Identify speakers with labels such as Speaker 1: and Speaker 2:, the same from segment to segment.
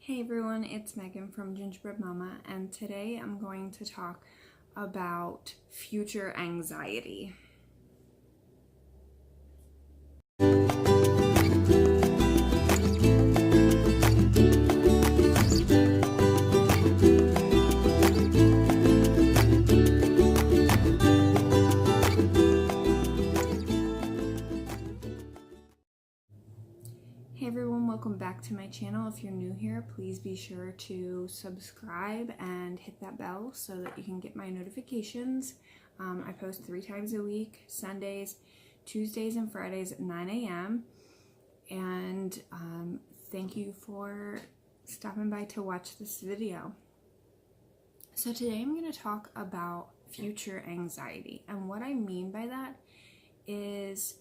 Speaker 1: Hey everyone, it's Megan from Gingerbread Mama, and today I'm going to talk about future anxiety. Hey everyone, welcome back to my channel. If you're new here, please be sure to subscribe and hit that bell so that you can get my notifications. I post 3 times a week, Sundays, Tuesdays, and Fridays at 9 a.m. And thank you for stopping by to watch this video. So today I'm going to talk about future anxiety, and what I mean by that is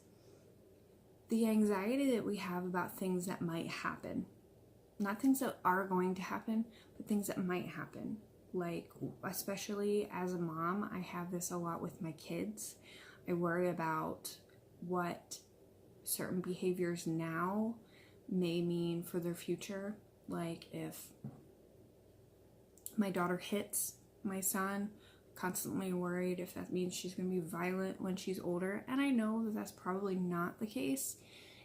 Speaker 1: the anxiety that we have about things that might happen. Not things that are going to happen, but things that might happen. Like, especially as a mom, I have this a lot with my kids. I worry about what certain behaviors now may mean for their future. Like if my daughter hits my son, constantly worried if that means she's going to be violent when she's older. And I know that that's probably not the case.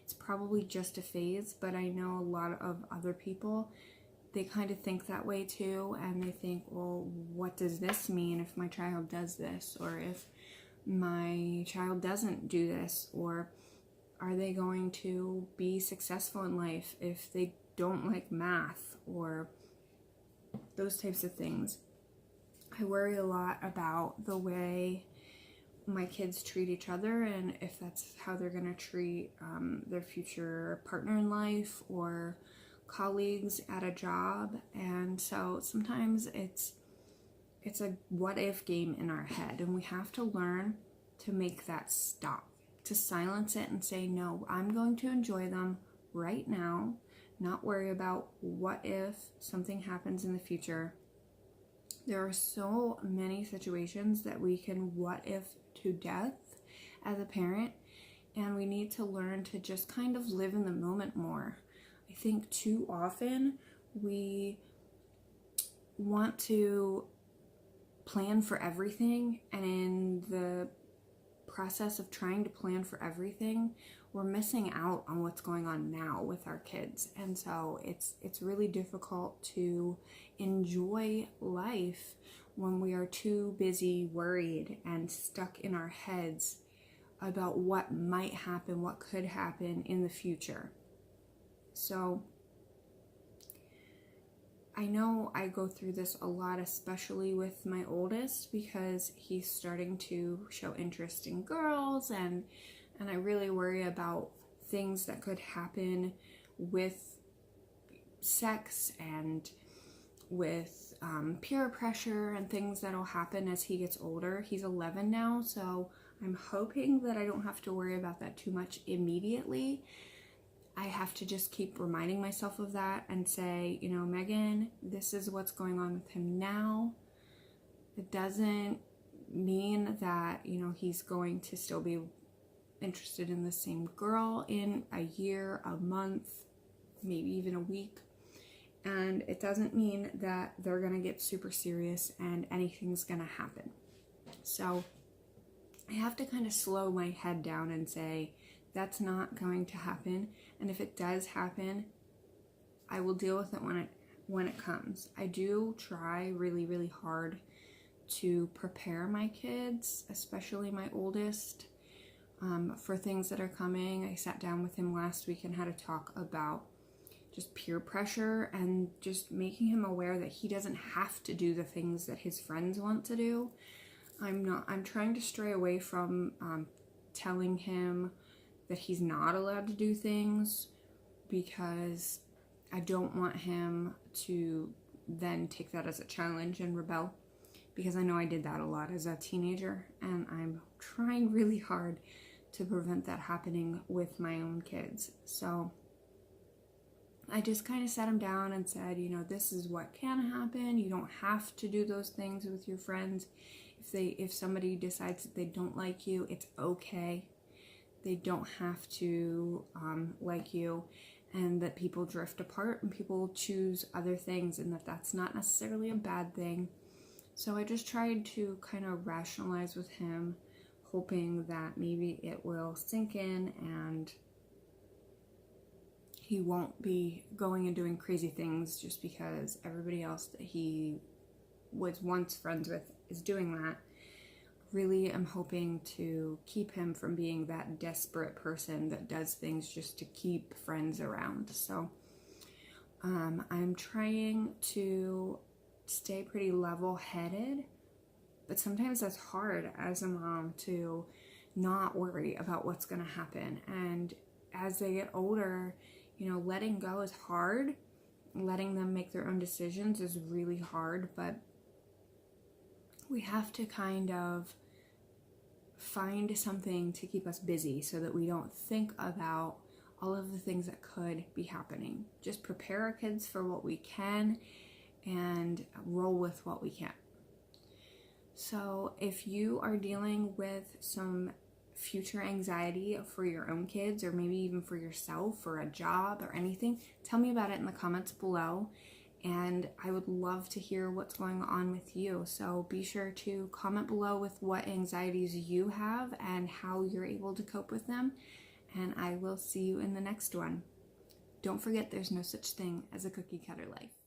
Speaker 1: It's probably just a phase, but I know a lot of other people, they kind of think that way too, and they think, well, what does this mean if my child does this, or if my child doesn't do this, or are they going to be successful in life if they don't like math, or those types of things. I worry a lot about the way my kids treat each other, and if that's how they're going to treat their future partner in life or colleagues at a job. And so sometimes it's a what if game in our head, and we have to learn to make that stop, to silence it and say, no, I'm going to enjoy them right now, not worry about what if something happens in the future. There are so many situations that we can what if to death as a parent, and we need to learn to just kind of live in the moment more. I think too often we want to plan for everything, and in the process of trying to plan for everything, we're missing out on what's going on now with our kids. And so it's really difficult to enjoy life when we are too busy worried and stuck in our heads about what might happen, what could happen in the future. So I know I go through this a lot, especially with my oldest, because he's starting to show interest in girls, and I really worry about things that could happen with sex and with peer pressure and things that'll happen as he gets older. He's 11 now, so I'm hoping that I don't have to worry about that too much immediately. I have to just keep reminding myself of that and say, you know, Megan, this is what's going on with him now. It doesn't mean that, you know, he's going to still be interested in the same girl in a year, a month, maybe even a week. And it doesn't mean that they're going to get super serious and anything's going to happen. So I have to kind of slow my head down and say, that's not going to happen. And if it does happen, I will deal with it when it comes. I do try really, really hard to prepare my kids, especially my oldest, for things that are coming. I sat down with him last week and had a talk about just peer pressure and just making him aware that he doesn't have to do the things that his friends want to do. I'm trying to stray away from telling him that he's not allowed to do things, because I don't want him to then take that as a challenge and rebel, because I know I did that a lot as a teenager, and I'm trying really hard to prevent that happening with my own kids. So I just kind of sat him down and said, you know, this is what can happen. You don't have to do those things with your friends. If somebody decides that they don't like you, it's okay. They don't have to like you. and that people drift apart and people choose other things, and that that's not necessarily a bad thing. So I just tried to kind of rationalize with him, hoping that maybe it will sink in and he won't be going and doing crazy things just because everybody else that he was once friends with is doing that. Really, I'm hoping to keep him from being that desperate person that does things just to keep friends around. So I'm trying to stay pretty level-headed, but sometimes that's hard as a mom to not worry about what's going to happen. And as they get older, letting go is hard. Letting them make their own decisions is really hard, but we have to kind of find something to keep us busy so that we don't think about all of the things that could be happening. Just prepare our kids for what we can and roll with what we can. So if you are dealing with some future anxiety for your own kids, or maybe even for yourself, or a job or anything, tell me about it in the comments below, and I would love to hear what's going on with you. So be sure to comment below with what anxieties you have and how you're able to cope with them, and I will see you in the next one. Don't forget, there's no such thing as a cookie cutter life.